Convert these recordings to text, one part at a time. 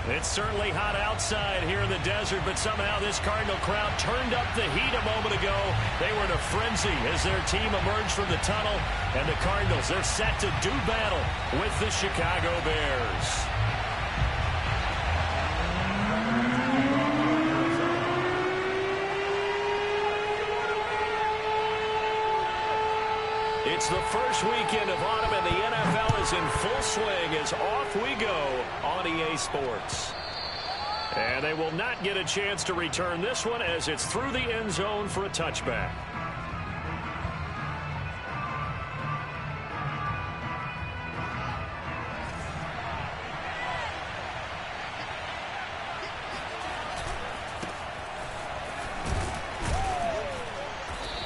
It's certainly hot outside here in the desert, but somehow this Cardinal crowd turned up the heat a moment ago. They were in a frenzy as their team emerged from the tunnel, and the Cardinals, they're set to do battle with the Chicago Bears. It's the first weekend of autumn, and the NFL is in full swing as off we go on EA Sports. And they will not get a chance to return this one as it's through the end zone for a touchback.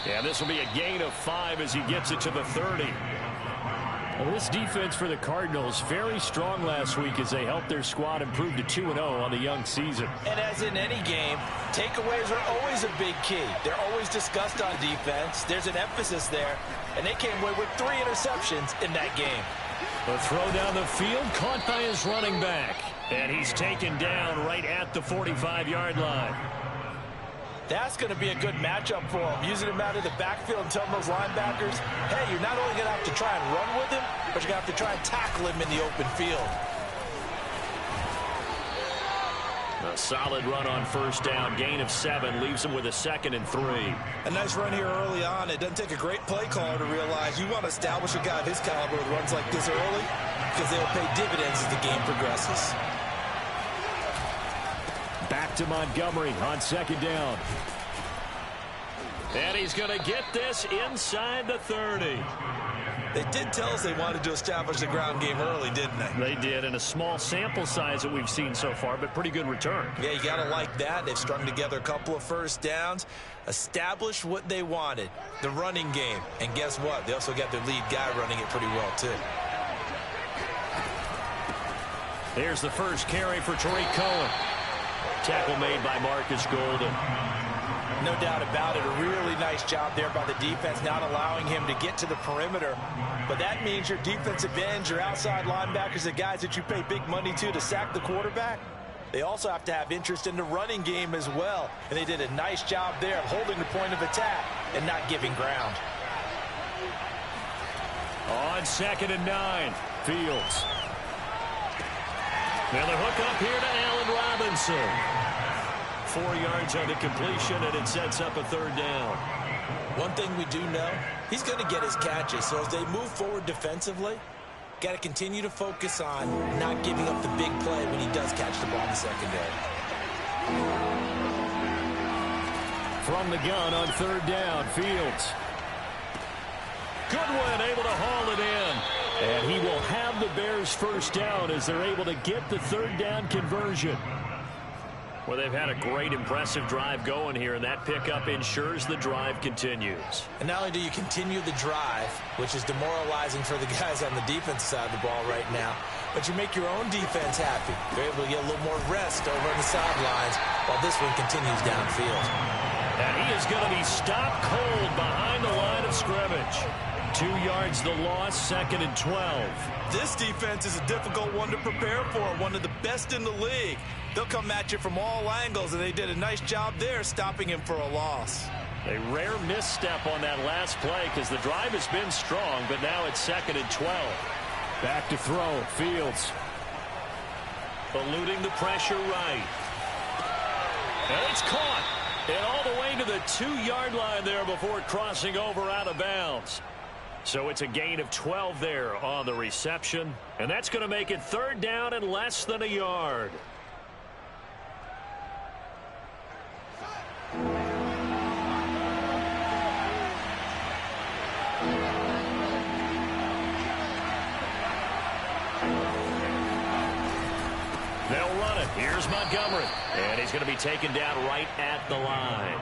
And this will be a gain of 5 as he gets it to the 30. Well, this defense for the Cardinals, very strong last week as they helped their squad improve to 2-0 on the young season. And as in any game, takeaways are always a big key. They're always discussed on defense. There's an emphasis there, and they came away with 3 interceptions in that game. The throw down the field, caught by his running back. And he's taken down right at the 45-yard line. That's going to be a good matchup for him, using him out of the backfield and telling those linebackers, hey, you're not only going to have to try and run with him, but you're going to have to try and tackle him in the open field. A solid run on first down. Gain of 7 leaves him with a 2nd and 3. A nice run here early on. It doesn't take a great play caller to realize you want to establish a guy of his caliber with runs like this early because they will pay dividends as the game progresses. Back to Montgomery on 2nd down. And he's going to get this inside the 30. They did tell us they wanted to establish the ground game early, didn't they? They did, and a small sample size that we've seen so far, but pretty good return. Yeah, you got to like that. They've strung together a couple of first downs, established what they wanted, the running game. And guess what? They also got their lead guy running it pretty well, too. There's the first carry for Tariq Cohen. Tackle made by Marcus Golden. No doubt about it. A really nice job there by the defense, not allowing him to get to the perimeter. But that means your defensive ends, your outside linebackers, the guys that you pay big money to sack the quarterback, they also have to have interest in the running game as well. And they did a nice job there of holding the point of attack and not giving ground. On 2nd and 9, Fields. Now the hook up here to Allen Robinson. 4 yards on the completion, and it sets up a 3rd down. One thing we do know, he's going to get his catches. So as they move forward defensively, got to continue to focus on not giving up the big play when he does catch the ball in the secondary. From the gun on 3rd down, Fields. Goodwin able to haul it in. And he will have the Bears first down as they're able to get the 3rd down conversion. Well, they've had a great, impressive drive going here, and that pickup ensures the drive continues. And not only do you continue the drive, which is demoralizing for the guys on the defensive side of the ball right now, but you make your own defense happy. They're able to get a little more rest over on the sidelines while this one continues downfield. And he is going to be stopped cold behind the line of scrimmage. 2 yards the loss, 2nd and 12. This defense is a difficult one to prepare for, one of the best in the league. They'll come at you from all angles, and they did a nice job there stopping him for a loss. A rare misstep on that last play because the drive has been strong, but now it's 2nd and 12. Back to throw, Fields. Eluding the pressure right. And it's caught. And all the way to the 2-yard line there before crossing over out of bounds. So it's a gain of 12 there on the reception. And that's going to make it 3rd down and less than a yard. They'll run it. Here's Montgomery. And he's going to be taken down right at the line.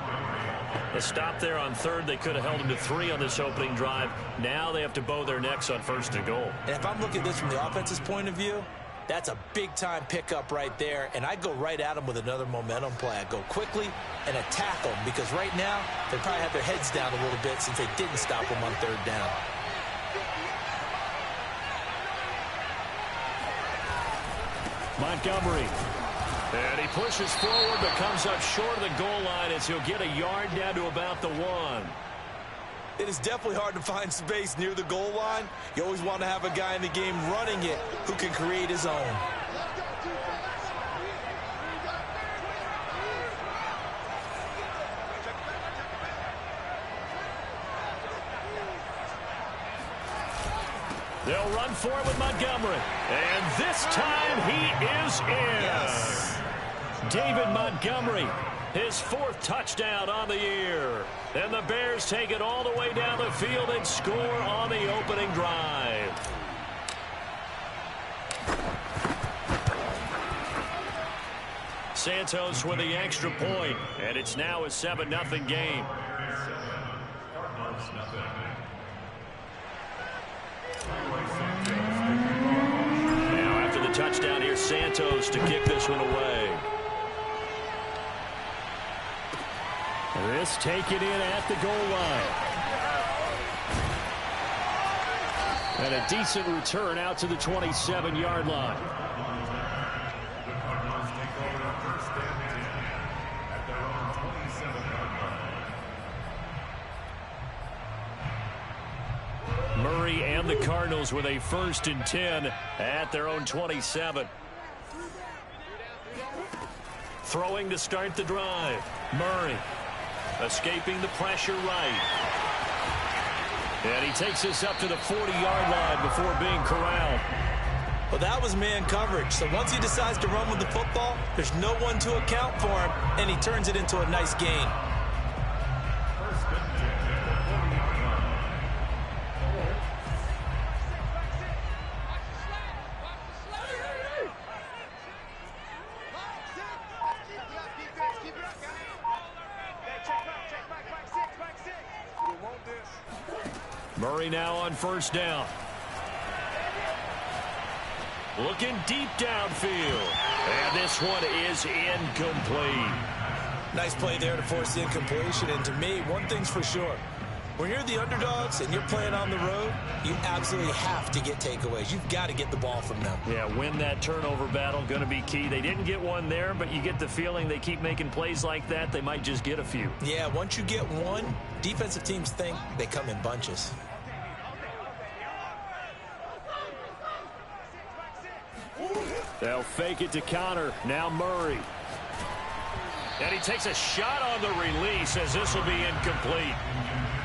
A stop there on 3rd. They could have held him to 3 on this opening drive. Now they have to bow their necks on 1st and goal. And if I'm looking at this from the offense's point of view, that's a big-time pickup right there. And I'd go right at him with another momentum play. I'd go quickly and attack them because right now they probably have their heads down a little bit since they didn't stop them on 3rd down. Montgomery. And he pushes forward but comes up short of the goal line as he'll get a yard down to about the 1. It is definitely hard to find space near the goal line. You always want to have a guy in the game running it who can create his own. They'll run for it with Montgomery. And this time he is in. Yes. David Montgomery, his 4th touchdown on the year. And the Bears take it all the way down the field and score on the opening drive. Santos with the extra point, and it's now a 7-0 game. Now after the touchdown, here's Santos to kick this one away. This taken in at the goal line. And a decent return out to the 27-yard line. Murray and the Cardinals with a 1st and 10 at their own 27. Throwing to start the drive. Murray escaping the pressure right. And he takes this up to the 40-yard line before being corralled. Well, that was man coverage. So once he decides to run with the football, there's no one to account for him, and he turns it into a nice gain. Murray now on 1st down. Looking deep downfield. And this one is incomplete. Nice play there to force the incompletion. And to me, one thing's for sure. When you're the underdogs and you're playing on the road, you absolutely have to get takeaways. You've got to get the ball from them. Yeah, win that turnover battle, going to be key. They didn't get one there, but you get the feeling they keep making plays like that, they might just get a few. Yeah, once you get one, defensive teams think they come in bunches. They'll fake it to counter. Now Murray. And he takes a shot on the release as this will be incomplete.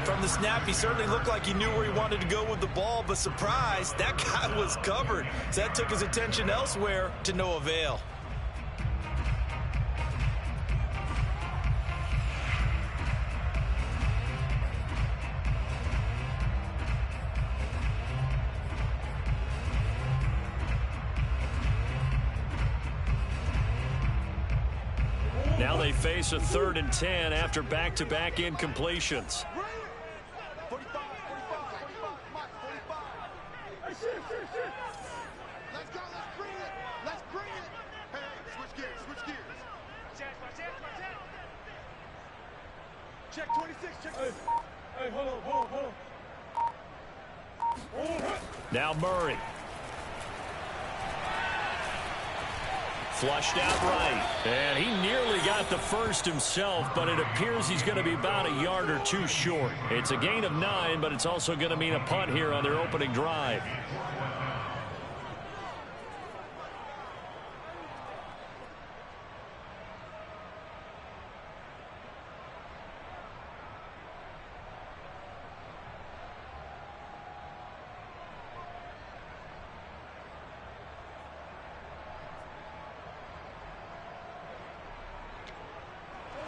From the snap, he certainly looked like he knew where he wanted to go with the ball, but surprise, that guy was covered. So that took his attention elsewhere to no avail. Now they face a 3rd and 10 after back-to-back incompletions. Check 26, check. Hey, hold on. Now Murray. Flushed out right. And he nearly got the first himself, but it appears he's going to be about a yard or two short. It's a gain of 9, but it's also going to mean a punt here on their opening drive.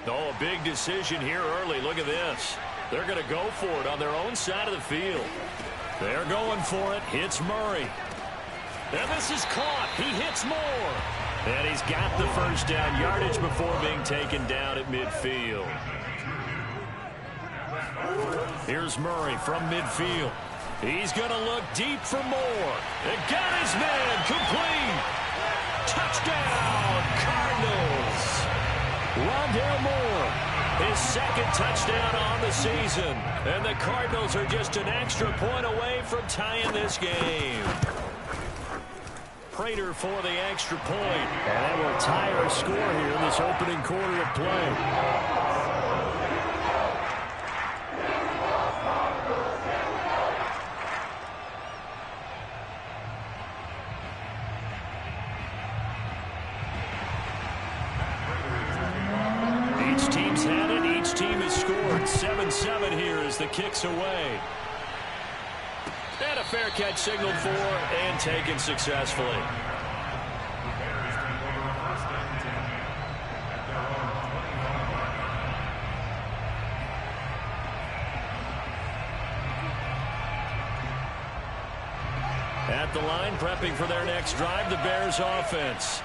Oh, a big decision here early. Look at this. They're going to go for it on their own side of the field. They're going for it. Hits Murray. And this is caught. He hits more. And he's got the first down yardage before being taken down at midfield. Here's Murray from midfield. He's going to look deep for more. And got his man complete. Touchdown, Cardinals. Rondale Moore, his 2nd touchdown on the season. And the Cardinals are just an extra point away from tying this game. Prater for the extra point. And that will tie our score here in this opening quarter of play. Each team's had it. Each team has scored. 7-7 here as the kick's away. And a fair catch signaled for and taken successfully. At the line, prepping for their next drive, the Bears offense.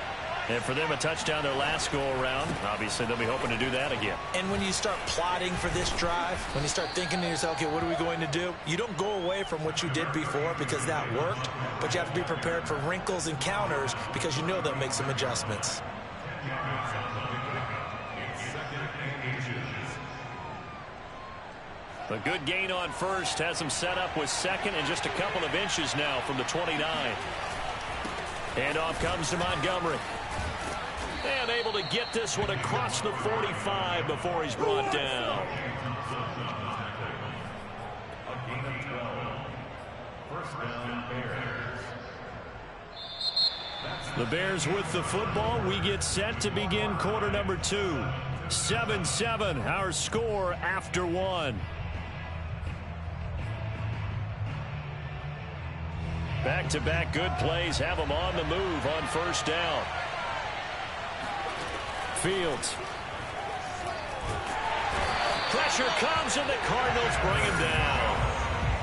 And for them, a touchdown their last go-around. Obviously, they'll be hoping to do that again. And when you start plotting for this drive, when you start thinking to yourself, okay, what are we going to do? You don't go away from what you did before because that worked, but you have to be prepared for wrinkles and counters because you know they'll make some adjustments. A good gain on first has them set up with second and just a couple of inches now from the 29. And off comes to Montgomery. And able to get this one across the 45 before he's brought down. The Bears with the football. We get set to begin quarter number 2. 7-7, our score after 1. Back-to-back good plays have them on the move on first down. Fields. Pressure comes and the Cardinals bring him down.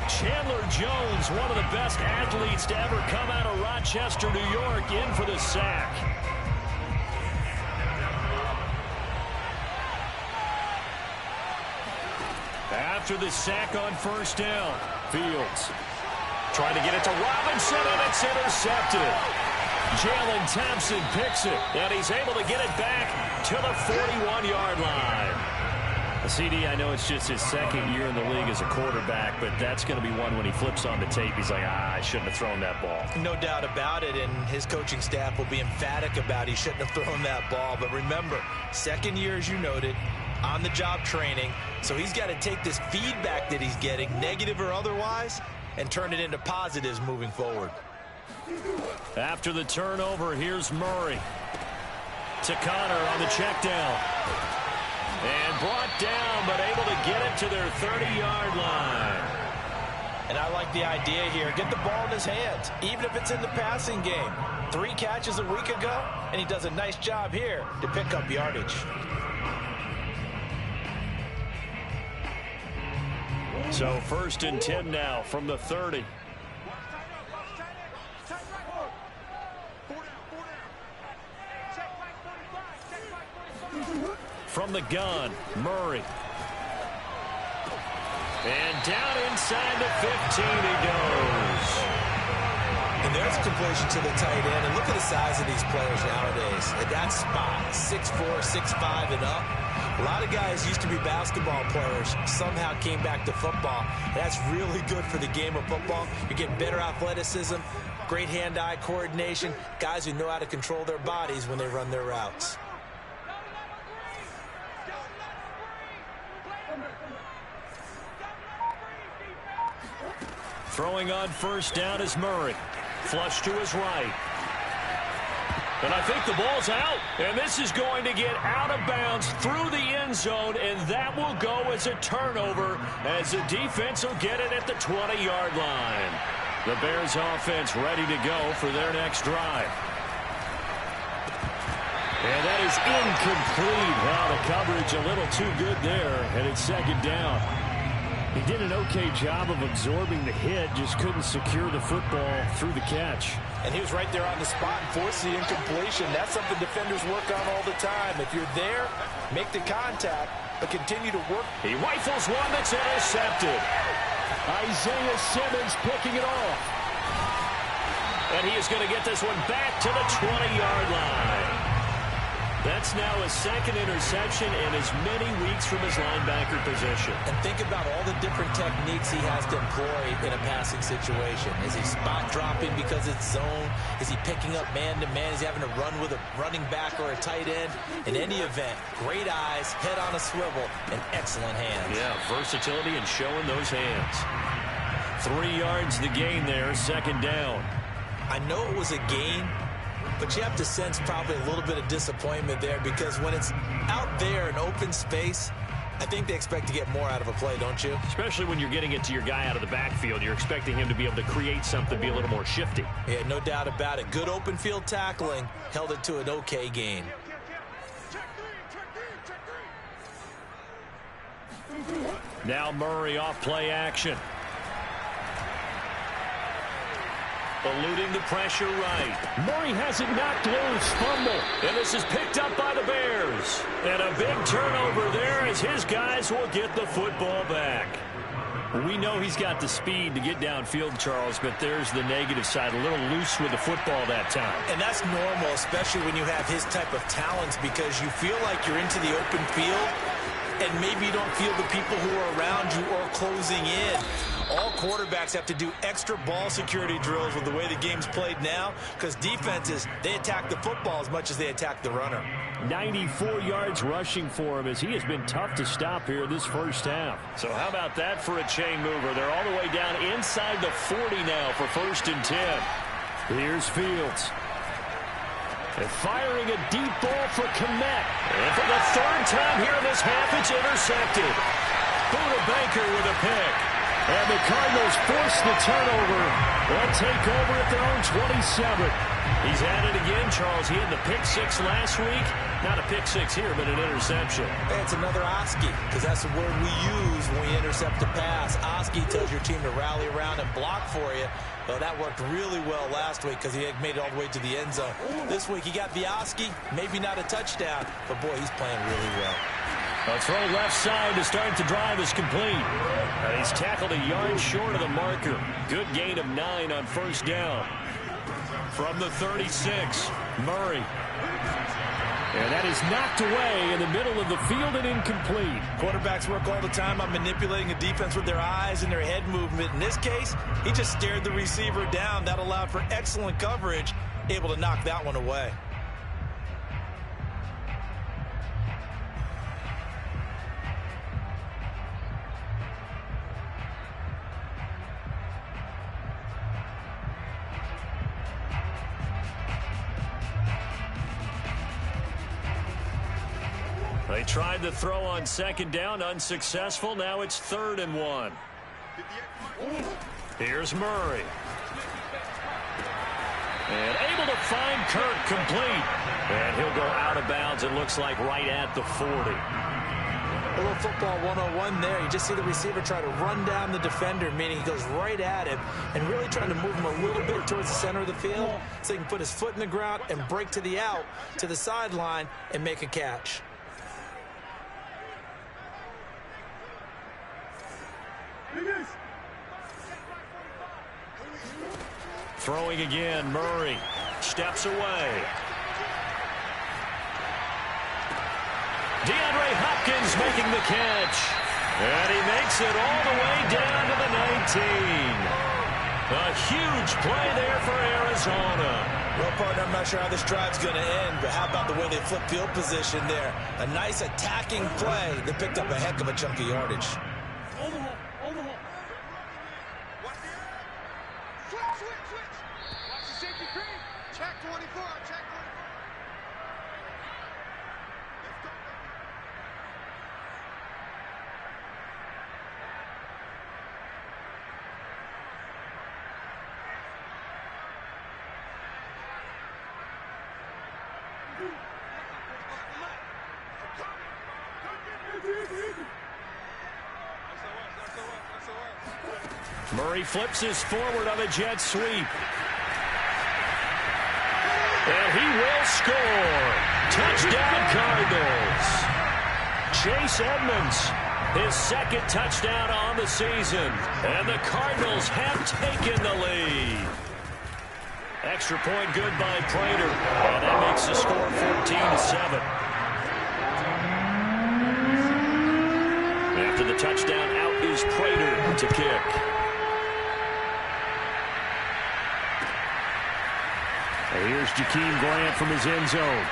Chandler Jones, one of the best athletes to ever come out of Rochester, New York, in for the sack. After the sack on first down, Fields trying to get it to Robinson, and it's intercepted. Jalen Thompson picks it, and he's able to get it back to the 41-yard line. CD, I know it's just his second year in the league as a quarterback, but that's going to be one when he flips on the tape. He's like, I shouldn't have thrown that ball. No doubt about it, and his coaching staff will be emphatic about he shouldn't have thrown that ball. But remember, second year, as you noted, on-the-job training, so he's got to take this feedback that he's getting, negative or otherwise, and turn it into positives moving forward. After the turnover, here's Murray. To Connor on the check down. And brought down, but able to get it to their 30-yard line. And I like the idea here. Get the ball in his hands, even if it's in the passing game. 3 catches a week ago, and he does a nice job here to pick up yardage. So 1st and 10 now from the 30. From the gun, Murray. And down inside the 15 he goes. And there's a completion to the tight end. And look at the size of these players nowadays. At that spot, 6'4", 6'5", and up. A lot of guys used to be basketball players, somehow came back to football. That's really good for the game of football. You're getting better athleticism, great hand-eye coordination, guys who know how to control their bodies when they run their routes. Throwing on first down is Murray. Flush to his right. And I think the ball's out. And this is going to get out of bounds through the end zone, and that will go as a turnover as the defense will get it at the 20-yard line. The Bears offense ready to go for their next drive. And that is incomplete. Wow, the coverage a little too good there, and it's second down. He did an okay job of absorbing the hit, just couldn't secure the football through the catch. And he was right there on the spot and forced the incompletion. That's something defenders work on all the time. If you're there, make the contact, but continue to work. He rifles one that's intercepted. Isaiah Simmons picking it off. And he is going to get this one back to the 20-yard line. That's now his second interception in as many weeks from his linebacker position. And think about all the different techniques he has to employ in a passing situation. Is he spot dropping because it's zone? Is he picking up man-to-man? Is he having to run with a running back or a tight end? In any event, great eyes, head on a swivel, and excellent hands. Yeah, versatility and showing those hands. 3 yards the gain there, second down. I know it was a gain, but you have to sense probably a little bit of disappointment there because when it's out there in open space, I think they expect to get more out of a play, don't you? Especially when you're getting it to your guy out of the backfield. You're expecting him to be able to create something, be a little more shifty. Yeah, no doubt about it. Good open field tackling held it to an okay gain. Now Murray off play action. Eluding the pressure right. Murray has it knocked loose. Fumble. And this is picked up by the Bears. And a big turnover there as his guys will get the football back. We know he's got the speed to get downfield, Charles, but there's the negative side. A little loose with the football that time. And that's normal, especially when you have his type of talents, because you feel like you're into the open field and maybe you don't feel the people who are around you or closing in. All quarterbacks have to do extra ball security drills with the way the game's played now because defenses, they attack the football as much as they attack the runner. 94 yards rushing for him as he has been tough to stop here this first half. So how about that for a chain mover? They're all the way down inside the 40 now for 1st and 10. Here's Fields. And firing a deep ball for Kmet. And for the 3rd time here in this half, it's intercepted. Buda Baker with a pick. And the Cardinals force the turnover. They'll take over at their own 27. He's at it again, Charles. He had the pick 6 last week. Not a pick 6 here, but an interception. Hey, it's another Oski, because that's the word we use when we intercept a pass. Oski tells your team to rally around and block for you. Well, that worked really well last week because he had made it all the way to the end zone. This week he got the Oski, maybe not a touchdown, but boy, he's playing really well. A throw left side to start the drive is complete. And he's tackled a yard short of the marker. Good gain of 9 on 1st down. From the 36, Murray. And that is knocked away in the middle of the field and incomplete. Quarterbacks work all the time on manipulating a defense with their eyes and their head movement. In this case, he just stared the receiver down. That allowed for excellent coverage, able to knock that one away. They tried the throw on 2nd down, unsuccessful. Now it's 3rd and 1. Here's Murray. And able to find Kirk complete. And he'll go out of bounds, it looks like, right at the 40. A little football 101 there. You just see the receiver try to run down the defender, meaning he goes right at him and really trying to move him a little bit towards the center of the field so he can put his foot in the ground and break to the out, to the sideline, and make a catch. Throwing again, Murray steps away. DeAndre Hopkins making the catch. And he makes it all the way down to the 19. A huge play there for Arizona. Well, partner, I'm not sure how this drive's going to end, but how about the way they flip field position there? A nice attacking play that picked up a heck of a chunk of yardage. Murray flips his forward on a jet sweep. And he will score. Touchdown, Cardinals. Chase Edmonds, his 2nd touchdown on the season. And the Cardinals have taken the lead. Extra point good by Prater. And that makes the score 14-7. is Prater to kick. And here's Jakeem Grant from his end zone.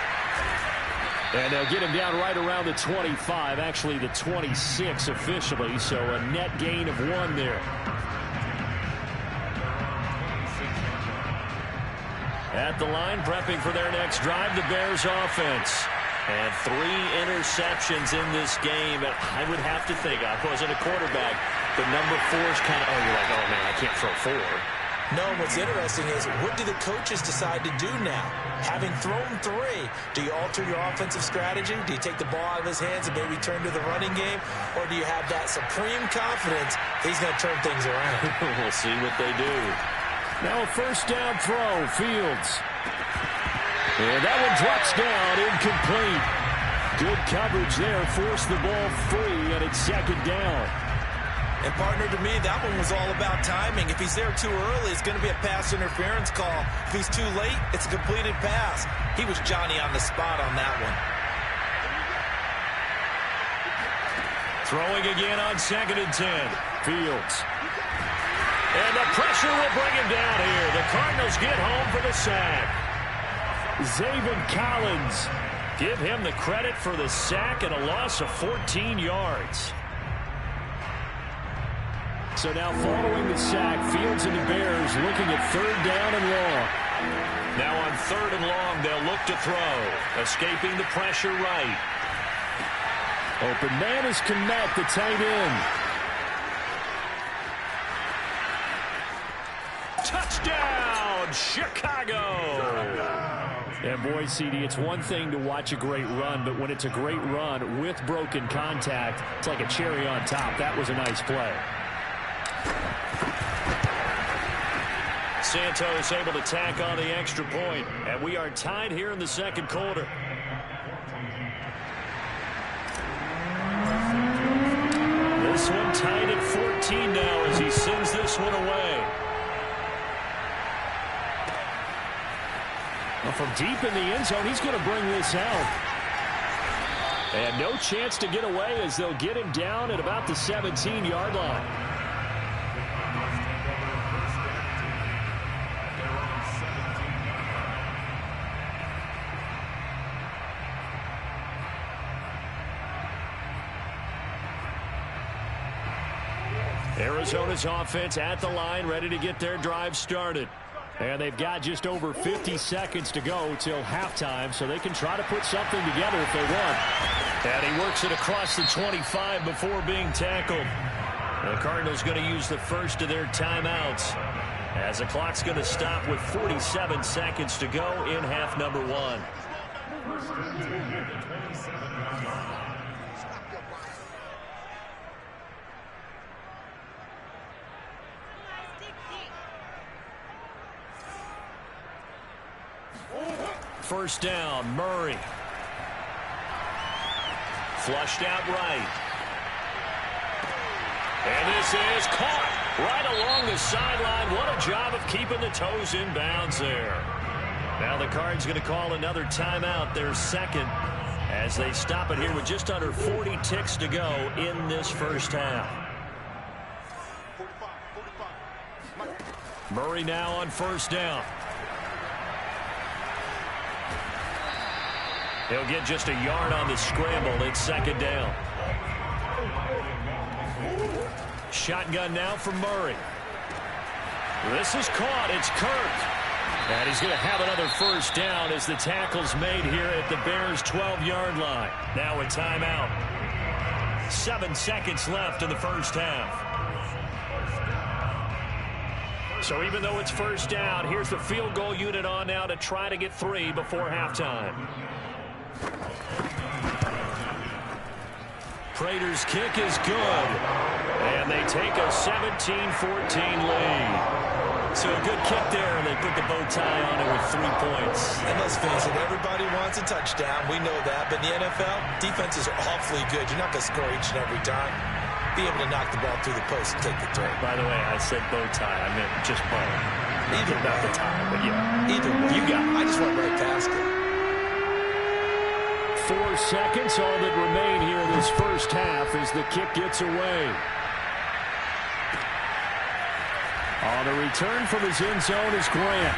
And they'll get him down right around the 25, actually the 26 officially, so a net gain of 1 there. At the line, prepping for their next drive, the Bears offense. And 3 interceptions in this game. And I would have to think, I wasn't a quarterback, the number 4 is kind of, you're like, oh, man, I can't throw 4. No, what's interesting is, what do the coaches decide to do now? Having thrown 3, do you alter your offensive strategy? Do you take the ball out of his hands and maybe turn to the running game? Or do you have that supreme confidence he's going to turn things around? We'll see what they do. Now a first down throw, Fields. And that one drops down, incomplete. Good coverage there, forced the ball free, and it's second down. And partner, to me, that one was all about timing. If he's there too early, it's going to be a pass interference call. If he's too late, it's a completed pass. He was Johnny on the spot on that one. Throwing again on 2nd and 10. Fields. And the pressure will bring him down here. The Cardinals get home for the sack. Zaven Collins. Give him the credit for the sack and a loss of 14 yards. So now following the sack, Fields and the Bears looking at 3rd down and long. Now on 3rd and long, they'll look to throw. Escaping the pressure right. Open man is Kmet, the tight end. Touchdown, Chicago! And boy, CD, it's one thing to watch a great run, but when it's a great run with broken contact, it's like a cherry on top. That was a nice play. Santos able to tack on the extra point, and we are tied here in the 2nd quarter. This one tied at 14 now as he sends this one away. Well, from deep in the end zone, he's going to bring this out. And no chance to get away as they'll get him down at about the 17-yard line. Arizona's offense at the line, ready to get their drive started. And they've got just over 50 seconds to go till halftime, so they can try to put something together if they want. And he works it across the 25 before being tackled. The Cardinals going to use the first of their timeouts as the clock's going to stop with 47 seconds to go in half number 1. First down, Murray. Flushed out right. And this is caught right along the sideline. What a job of keeping the toes in bounds there. Now the Cards going to call another timeout, their 2nd, as they stop it here with just under 40 ticks to go in this first half. Murray now on first down. He'll get just a yard on the scramble. It's 2nd down. Shotgun now for Murray. This is caught. It's Kirk. And he's going to have another first down as the tackle's made here at the Bears' 12-yard line. Now a timeout. 7 seconds left in the first half. So even though it's first down, here's the field goal unit on now to try to get 3 before halftime. Prater's kick is good. And they take a 17-14 lead. So a good kick there, and they put the bow tie on it with 3 points. And let's face it, everybody wants a touchdown. We know that. But in the NFL, defenses are awfully good. You're not going to score each and every time. Be able to knock the ball through the post and take the throw. By the way, I said bow tie. I meant just bow. Either not way. the tie, but yeah. Either way. You got it. I just went right past it. 4 seconds, all that remain here in this first half as the kick gets away. On the return from his end zone is Grant.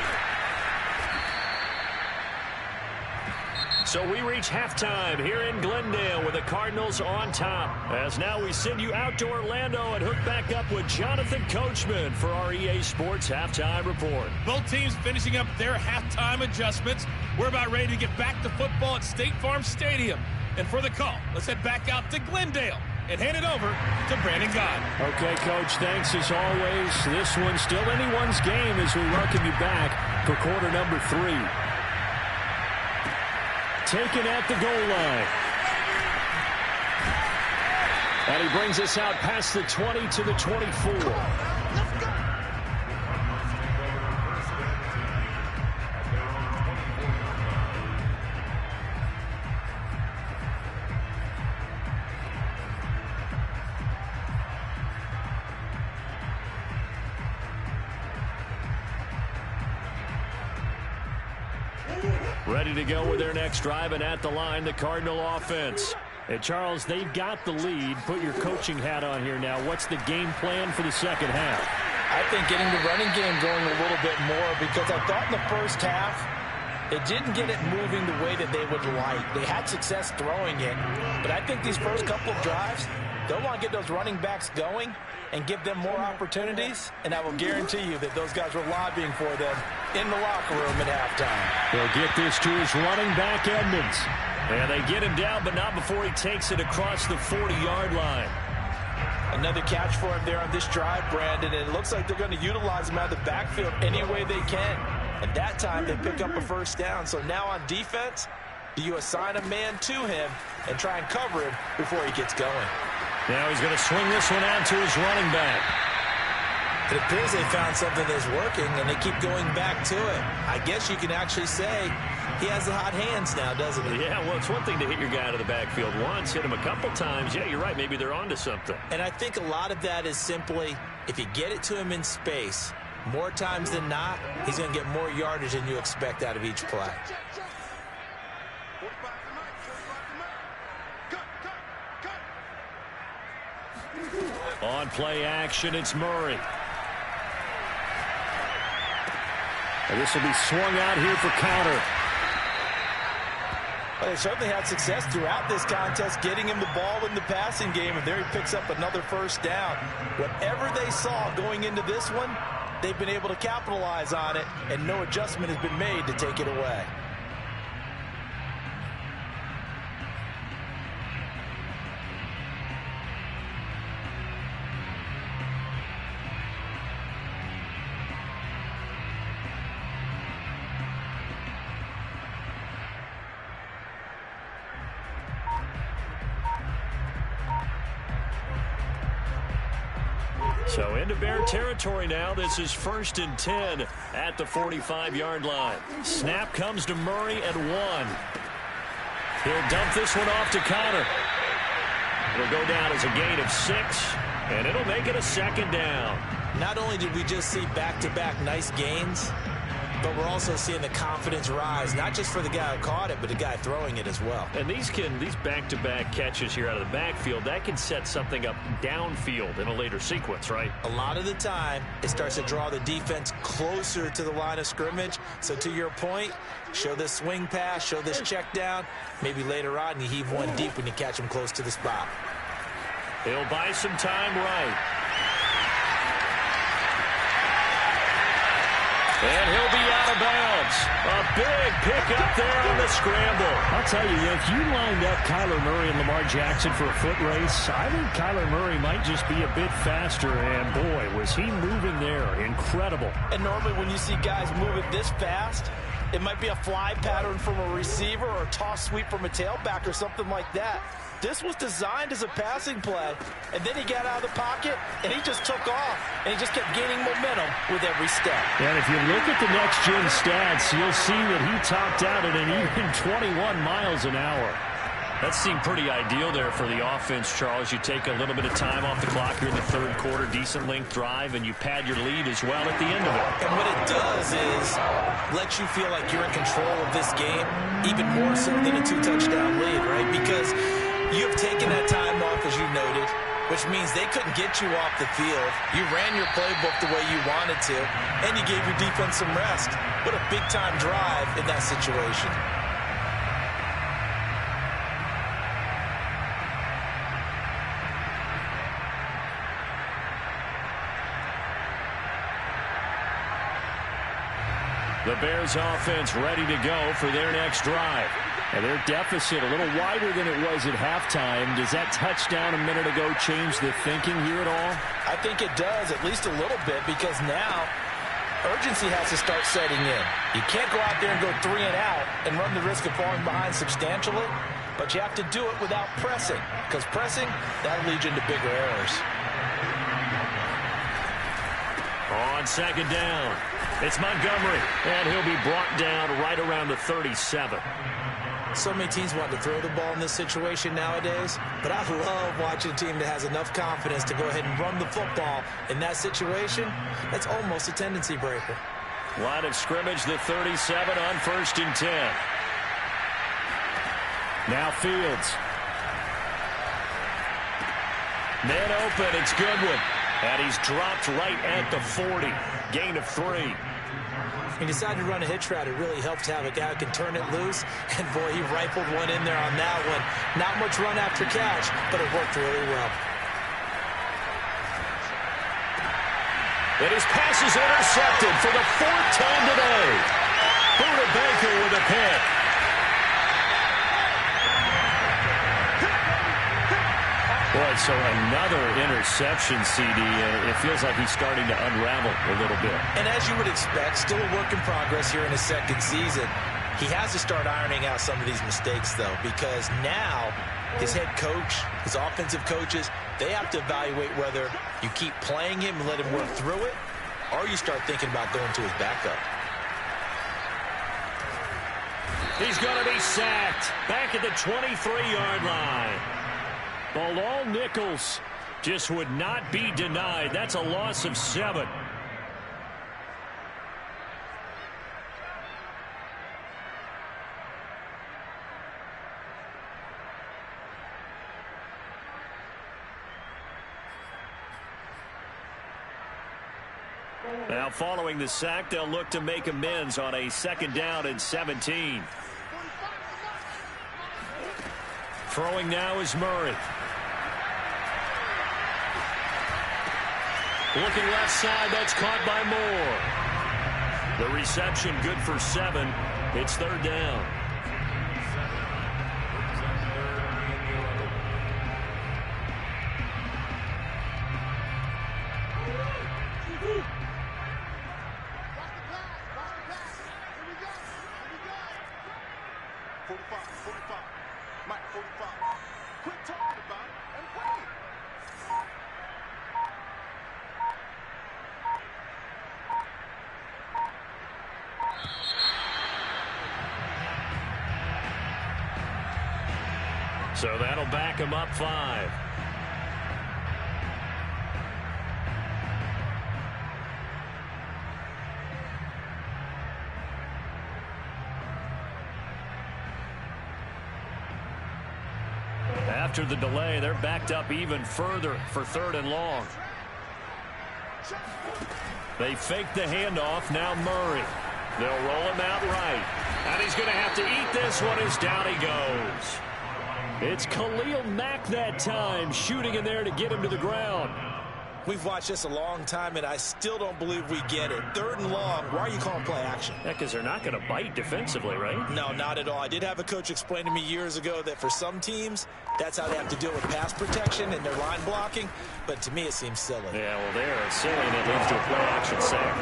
So we reach halftime here in Glendale with the Cardinals on top. As now we send you out to Orlando and hook back up with Jonathan Coachman for our EA Sports Halftime Report. Both teams finishing up their halftime adjustments. We're about ready to get back to football at State Farm Stadium. And for the call, let's head back out to Glendale and hand it over to Brandon Gaudin. Okay, Coach, thanks as always. This one's still anyone's game as we welcome you back for quarter number 3. Taken at the goal line. And he brings us out past the 20 to the 24. Ready to go with their next drive, and at the line, the Cardinal offense. And Charles, they've got the lead. Put your coaching hat on here now. What's the game plan for the second half? I think getting the running game going a little bit more, because I thought in the first half they didn't get it moving the way that they would like. They had success throwing it, but I think these first couple of drives, they'll want to get those running backs going and give them more opportunities, and I will guarantee you that those guys were lobbying for them in the locker room at halftime. They'll get this to his running back, Edmonds. And they get him down, but not before he takes it across the 40-yard line. Another catch for him there on this drive, Brandon, and it looks like they're going to utilize him out of the backfield any way they can. At that time, they pick up a first down. So now on defense, do you assign a man to him and try and cover him before he gets going? Now he's going to swing this one out to his running back. It appears they found something that's working, and they keep going back to it. I guess you can actually say he has the hot hands now, doesn't he? Yeah, well, it's one thing to hit your guy out of the backfield once, hit him a couple times. Yeah, you're right. Maybe they're onto something. And I think a lot of that is simply, if you get it to him in space, more times than not, he's going to get more yardage than you expect out of each play. On play action, it's Murray. And this will be swung out here for counter. Well, they certainly had success throughout this contest, getting him the ball in the passing game, and there he picks up another first down. Whatever they saw going into this one, they've been able to capitalize on it, and no adjustment has been made to take it away. So into Bear territory now. This is 1st and 10 at the 45-yard line. Snap comes to Murray at 1. He'll dump this one off to Connor. It'll go down as a gain of 6, and it'll make it a second down. Not only did we just see back-to-back nice gains, but we're also seeing the confidence rise, not just for the guy who caught it, but the guy throwing it as well. And these back-to-back catches here out of the backfield, that can set something up downfield in a later sequence, right? A lot of the time, it starts to draw the defense closer to the line of scrimmage. So to your point, show this swing pass, show this check down. Maybe later on, you heave one deep when you catch him close to the spot. He'll buy some time right. And he'll be out of bounds. A big pick up there on the scramble. I'll tell you, if you lined up Kyler Murray and Lamar Jackson for a foot race, I think Kyler Murray might just be a bit faster. And, boy, was he moving there. Incredible. And normally when you see guys moving this fast, it might be a fly pattern from a receiver or a toss sweep from a tailback or something like that. This was designed as a passing play, and then he got out of the pocket, and he just took off, and he just kept gaining momentum with every step. And if you look at the next-gen stats, you'll see that he topped out at an even 21 miles an hour. That seemed pretty ideal there for the offense, Charles. You take a little bit of time off the clock here in the third quarter, decent length drive, and you pad your lead as well at the end of it. And what it does is let you feel like you're in control of this game, even more so than a 2-touchdown lead, right? Because you've taken that time off, as you noted. which means they couldn't get you off the field. You ran your playbook the way you wanted to, and you gave your defense some rest. What a big-time drive in that situation. The Bears offense ready to go for their next drive. And their deficit a little wider than it was at halftime. Does that touchdown a minute ago change the thinking here at all? I think it does, at least a little bit, because now urgency has to start setting in. You can't go out there and go 3 and out and run the risk of falling behind substantially, but you have to do it without pressing, because pressing, that'll lead you into bigger errors. On second down, it's Montgomery, and he'll be brought down right around the 37. So many teams want to throw the ball in this situation nowadays, but I love watching a team that has enough confidence to go ahead and run the football in that situation. That's almost a tendency breaker. Line of scrimmage, the 37 on 1st and 10. Now Fields. Man open, it's Goodwin. And he's dropped right at the 40. Gain of 3. He decided to run a hitch route. It really helps to have a guy who can turn it loose. And, boy, he rifled one in there on that one. Not much run after catch, but it worked really well. And his pass is intercepted for the 4th time today. Budda Baker with a pick. Boy, so another interception, CD. It feels like he's starting to unravel a little bit. And as you would expect, still a work in progress here in his second season. He has to start ironing out some of these mistakes, though, because now his head coach, his offensive coaches, they have to evaluate whether you keep playing him and let him work through it, or you start thinking about going to his backup. He's going to be sacked back at the 23-yard line. Bilal Nichols just would not be denied. That's a loss of 7. Now following the sack, they'll look to make amends on a 2nd down and 17. Throwing now is Murray. Looking left side, that's caught by Moore. The reception good for 7. It's 3rd down. So that'll back him up 5. After the delay, they're backed up even further for 3rd and long. They fake the handoff. Now Murray. They'll roll him out right. And he's going to have to eat this one as down he goes. It's Khalil Mack that time, shooting in there to get him to the ground. We've watched this a long time, and I still don't believe we get it. 3rd and long, why are you calling play action? Yeah, because they're not going to bite defensively, right? No, not at all. I did have a coach explain to me years ago that for some teams, that's how they have to deal with pass protection and their line blocking. But to me, it seems silly. Yeah, well, there, it's silly, and it leads to a play action sack.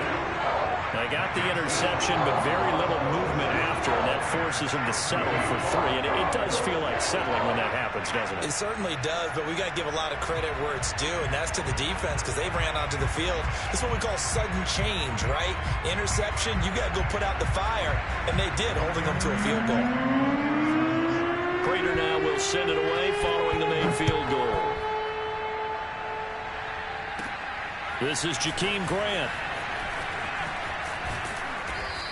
They got the interception, but very little movement after, and that forces them to settle for 3. And it does feel like settling when that happens, doesn't it? It certainly does, but we got to give a lot of credit where it's due, and that's to the defense, because they ran onto the field. This is what we call sudden change, right? Interception, you got to go put out the fire, and they did, holding them to a field goal. Prater now will send it away following the main field goal. This is Jakeem Grant.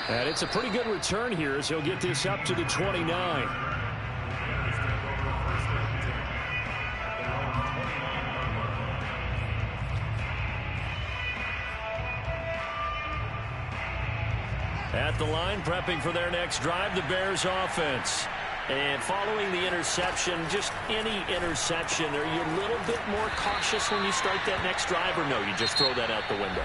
And it's a pretty good return here as he'll get this up to the 29. the line, prepping for their next drive, the Bears offense. And following the interception, just any interception, are you a little bit more cautious when you start that next drive, or no, you just throw that out the window?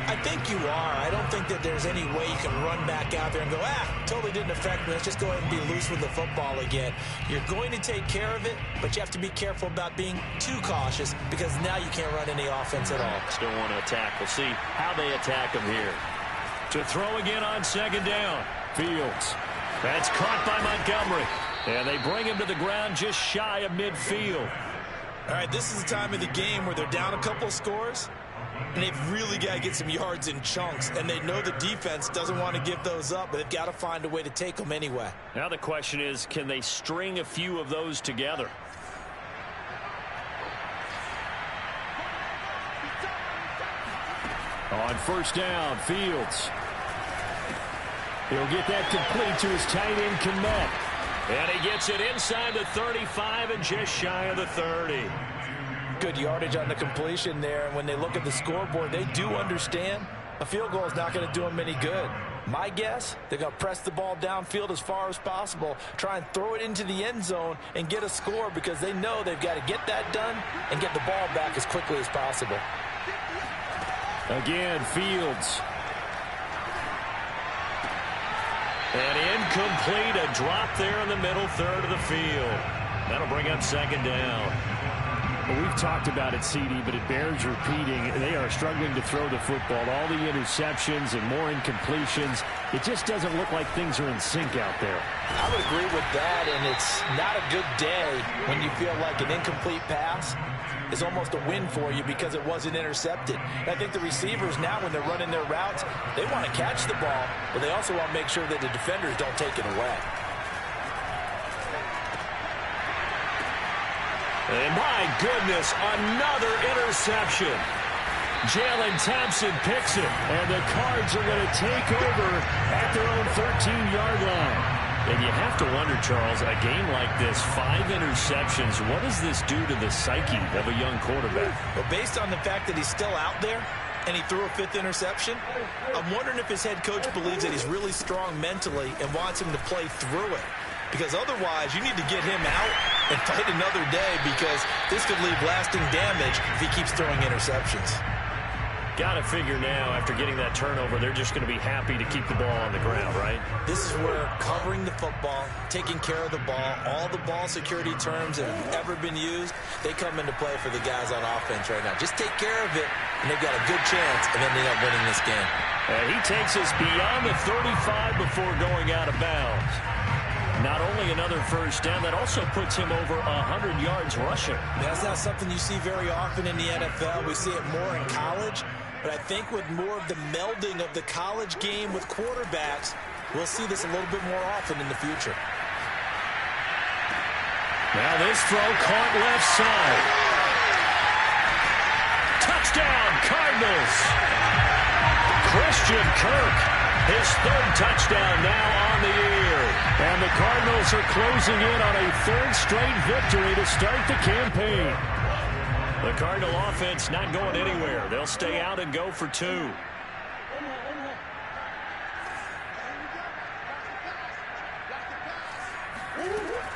I think you are. I don't think that there's any way you can run back out there and go, totally didn't affect me. Let's just go ahead and be loose with the football again. You're going to take care of it, but you have to be careful about being too cautious because now you can't run any offense at all. Still want to attack. We'll see how they attack them here. To throw again on second down. Fields. That's caught by Montgomery. And they bring him to the ground just shy of midfield. All right, this is the time of the game where they're down a couple of scores, and they've really got to get some yards in chunks, and they know the defense doesn't want to give those up, but they've got to find a way to take them anyway. Now the question is, can they string a few of those together? On first down, Fields. He'll get that complete to his tight end, Kmet. And he gets it inside the 35 and just shy of the 30. Good yardage on the completion there, and when they look at the scoreboard, they do understand a field goal is not going to do them any good. My guess, they're going to press the ball downfield as far as possible, try and throw it into the end zone and get a score because they know they've got to get that done and get the ball back as quickly as possible. Again, Fields. And incomplete, a drop there in the middle third of the field. That'll bring up second down. Well, we've talked about it, CD, but it bears repeating. They are struggling to throw the football. All the interceptions and more incompletions. It just doesn't look like things are in sync out there. I would agree with that, and it's not a good day when you feel like an incomplete pass is almost a win for you because it wasn't intercepted. And I think the receivers now, when they're running their routes, they want to catch the ball, but they also want to make sure that the defenders don't take it away. And my goodness, another interception. Jalen Thompson picks it, and the Cards are going to take over at their own 13-yard line. And you have to wonder, Charles, a game like this, 5 interceptions, what does this do to the psyche of a young quarterback? Well, based on the fact that he's still out there and he threw a 5th interception, I'm wondering if his head coach believes that he's really strong mentally and wants him to play through it. Because otherwise, you need to get him out and fight another day because this could leave lasting damage if he keeps throwing interceptions. Got to figure now, after getting that turnover, they're just going to be happy to keep the ball on the ground, right? This is where covering the football, taking care of the ball, all the ball security terms that have ever been used, they come into play for the guys on offense right now. Just take care of it, and they've got a good chance of ending up winning this game. He takes us beyond the 35 before going out of bounds. Not only another first down, that also puts him over 100 yards rushing. That's not something you see very often in the NFL. We see it more in college. But I think with more of the melding of the college game with quarterbacks, we'll see this a little bit more often in the future. Now this throw caught left side. Touchdown, Cardinals. Christian Kirk, his 3rd touchdown now on the year. And the Cardinals are closing in on a 3rd straight victory to start the campaign. The Cardinal offense not going anywhere. They'll stay out and go for 2.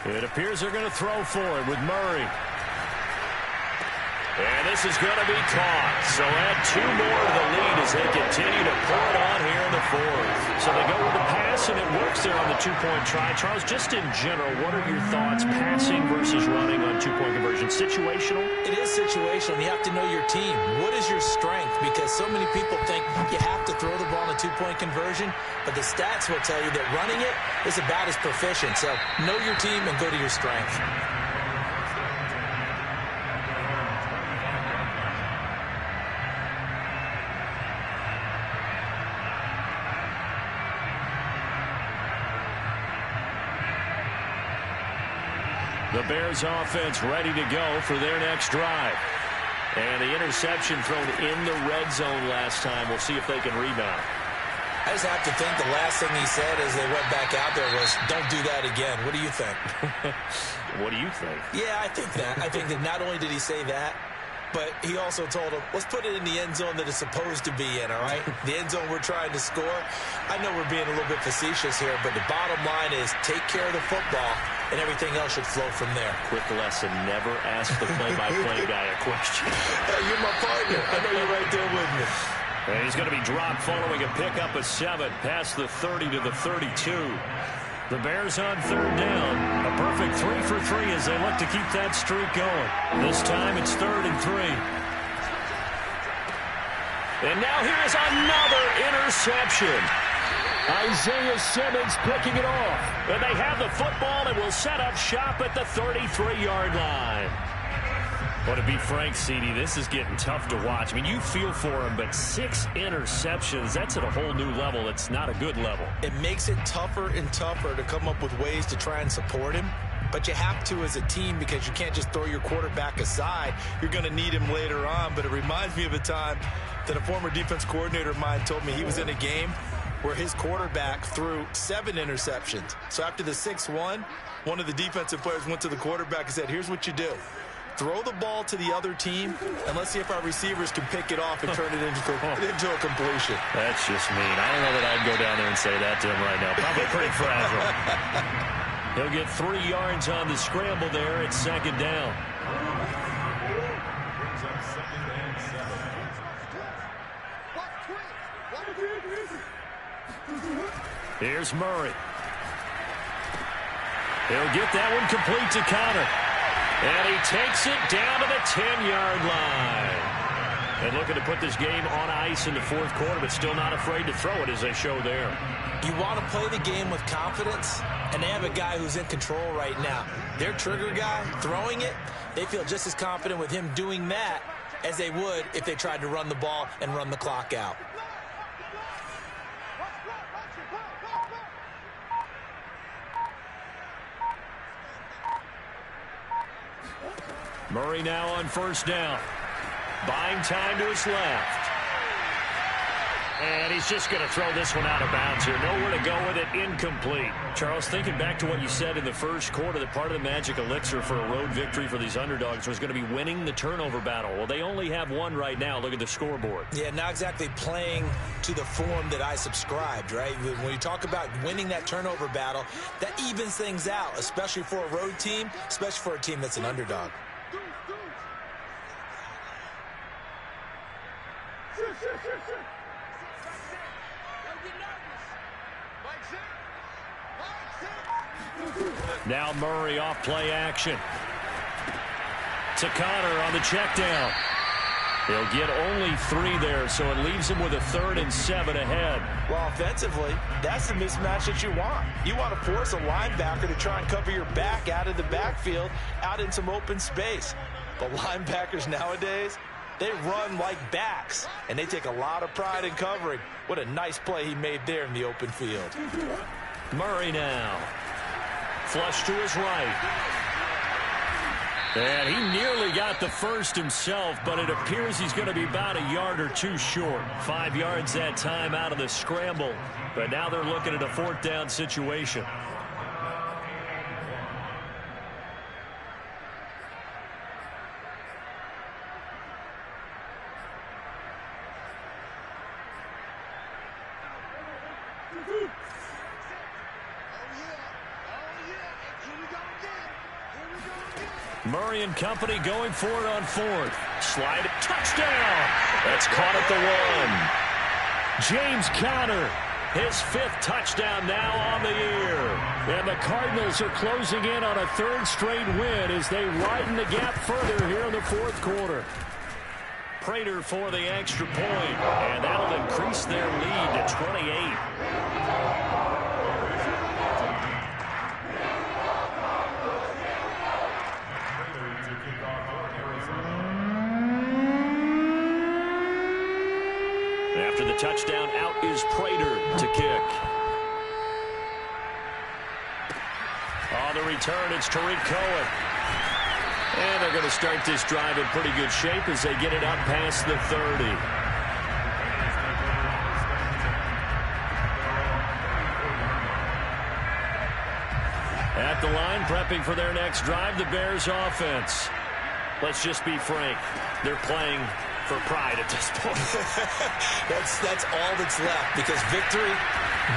It appears they're going to throw for it with Murray. And this is going to be caught. So add 2 more to the lead as they continue to pour it on here in the 4th. So they go with the pass, and it works there on the 2-point try. Charles, just in general, what are your thoughts, passing versus running on 2-point conversion? Situational? It is situational. You have to know your team. What is your strength? Because so many people think you have to throw the ball in a 2-point conversion, but the stats will tell you that running it is about as proficient. So know your team and go to your strength. The Bears offense ready to go for their next drive. And the interception thrown in the red zone last time. We'll see if they can rebound. I just have to think the last thing he said as they went back out there was, don't do that again. What do you think? What do you think? Yeah, I think that. I think that not only did he say that, but he also told him, let's put it in the end zone that it's supposed to be in, all right? The end zone we're trying to score. I know we're being a little bit facetious here, but the bottom line is take care of the football, and everything else should flow from there. Quick lesson, never ask the play-by-play guy a question. Hey, you're my partner. I know you're right there with me. And he's going to be dropped following a pickup of 7 past the 30 to the 32. The Bears on 3rd down. A perfect 3 for 3 as they look to keep that streak going. This time it's 3rd and 3. And now here's another interception. Isaiah Simmons picking it off. And they have the football and will set up shop at the 33-yard line. Well, to be frank, CD, this is getting tough to watch. I mean, you feel for him, but 6 interceptions, that's at a whole new level. It's not a good level. It makes it tougher and tougher to come up with ways to try and support him. But you have to as a team because you can't just throw your quarterback aside. You're going to need him later on. But it reminds me of a time that a former defense coordinator of mine told me he was in a game where his quarterback threw 7 interceptions. So after the 6-1, one of the defensive players went to the quarterback and said, here's what you do. Throw the ball to the other team, and let's see if our receivers can pick it off and turn it into a completion. That's just mean. I don't know that I'd go down there and say that to him right now. Probably pretty fragile. He'll get 3 yards on the scramble there at 2nd down. Here's Murray. He'll get that one complete to Connor. And he takes it down to the 10-yard line. And looking to put this game on ice in the 4th quarter, but still not afraid to throw it as they show there. You want to play the game with confidence, and they have a guy who's in control right now. Their trigger guy throwing it, they feel just as confident with him doing that as they would if they tried to run the ball and run the clock out. Murray now on 1st down. Buying time to his left. And he's just going to throw this one out of bounds here. Nowhere to go with it. Incomplete. Charles, thinking back to what you said in the 1st quarter, that part of the magic elixir for a road victory for these underdogs was going to be winning the turnover battle. Well, they only have one right now. Look at the scoreboard. Yeah, not exactly playing to the form that I subscribed, right? When you talk about winning that turnover battle, that evens things out, especially for a road team, especially for a team that's an underdog. Now Murray off play action. To Connor on the check down. He'll get only 3 there, so it leaves him with a 3rd and 7 ahead. Well, offensively, that's the mismatch that you want. You want to force a linebacker to try and cover your back out of the backfield, out in some open space. But linebackers nowadays, they run like backs, and they take a lot of pride in covering. What a nice play he made there in the open field. Murray now. Flush to his right. And he nearly got the first himself, but it appears he's going to be about a yard or 2 short. 5 yards that time out of the scramble. But now they're looking at a 4th down situation. Murray and company going for it on 4th. Slide, touchdown. That's caught at the 1. James Conner, his 5th touchdown now on the year. And the Cardinals are closing in on a 3rd straight win as they widen the gap further here in the 4th quarter. Prater for the extra point, and that'll increase their lead to 28. After the touchdown, out is Prater to kick. On the return, it's Tariq Cohen. And they're going to start this drive in pretty good shape as they get it up past the 30. At the line, prepping for their next drive, the Bears offense. let's just be frank, they're playing for pride at this point. That's all that's left, because victory,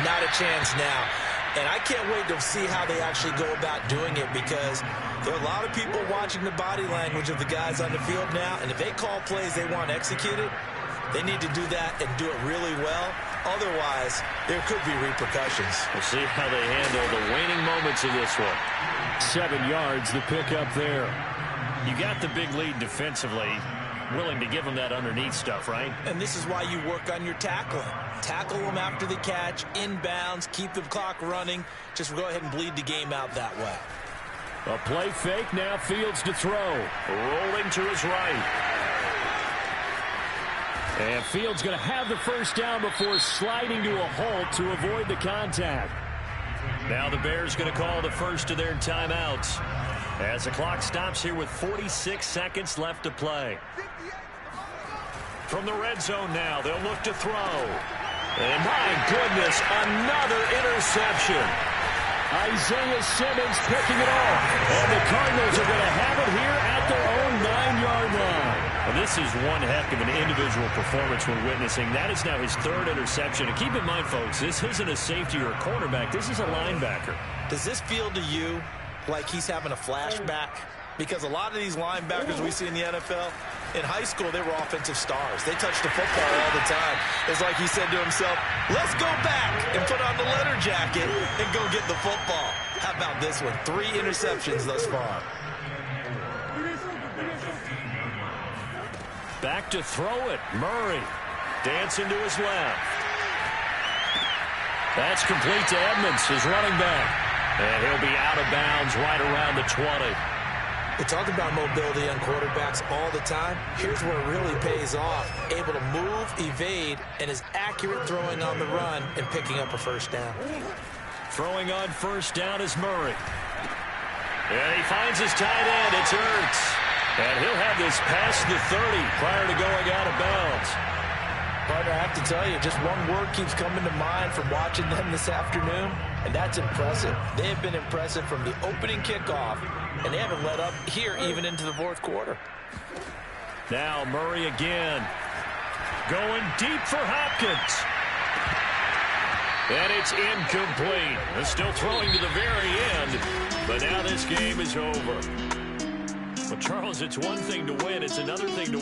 not a chance now. And I can't wait to see how they actually go about doing it, because there are a lot of people watching the body language of the guys on the field now, and if they call plays they want executed, they need to do that and do it really well. Otherwise, there could be repercussions. We'll see how they handle the waning moments of this one. 7 yards, the pickup there. You got the big lead defensively, willing to give them that underneath stuff, right? And this is why you work on your tackling. Tackle them after the catch, inbounds, keep the clock running. Just go ahead and bleed the game out that way. A play fake, now Fields to throw. Rolling to his right. And Fields going to have the first down before sliding to a halt to avoid the contact. Now the Bears going to call the first of their timeouts as the clock stops here with 46 seconds left to play. From the red zone now, they'll look to throw. And my goodness, another interception. Isaiah Simmons picking it off. And the Cardinals are going to have it here at their own 9-yard line. Well, this is one heck of an individual performance we're witnessing. That is now his 3rd interception. And keep in mind, folks, this isn't a safety or a cornerback. This is a linebacker. Does this feel to you like he's having a flashback? Because a lot of these linebackers we see in the NFL, in high school, they were offensive stars. They touched the football all the time. It's like he said to himself, let's go back and put on the leather jacket and go get the football. How about this one? 3 interceptions thus far. Back to throw it. Murray dancing to his left. That's complete to Edmonds, his running back. And he'll be out of bounds right around the 20. They talk about mobility on quarterbacks all the time. Here's where it really pays off. Able to move, evade, and is accurate throwing on the run and picking up a first down. Throwing on first down is Murray. And he finds his tight end. It's Ertz. And he'll have this past the 30 prior to going out of bounds. Partner, I have to tell you, just one word keeps coming to mind from watching them this afternoon, and that's impressive. They have been impressive from the opening kickoff, and they haven't let up here even into the 4th quarter. Now Murray again. Going deep for Hopkins. And it's incomplete. They're still throwing to the very end, but now this game is over. Well, Charles, it's one thing to win. It's another thing to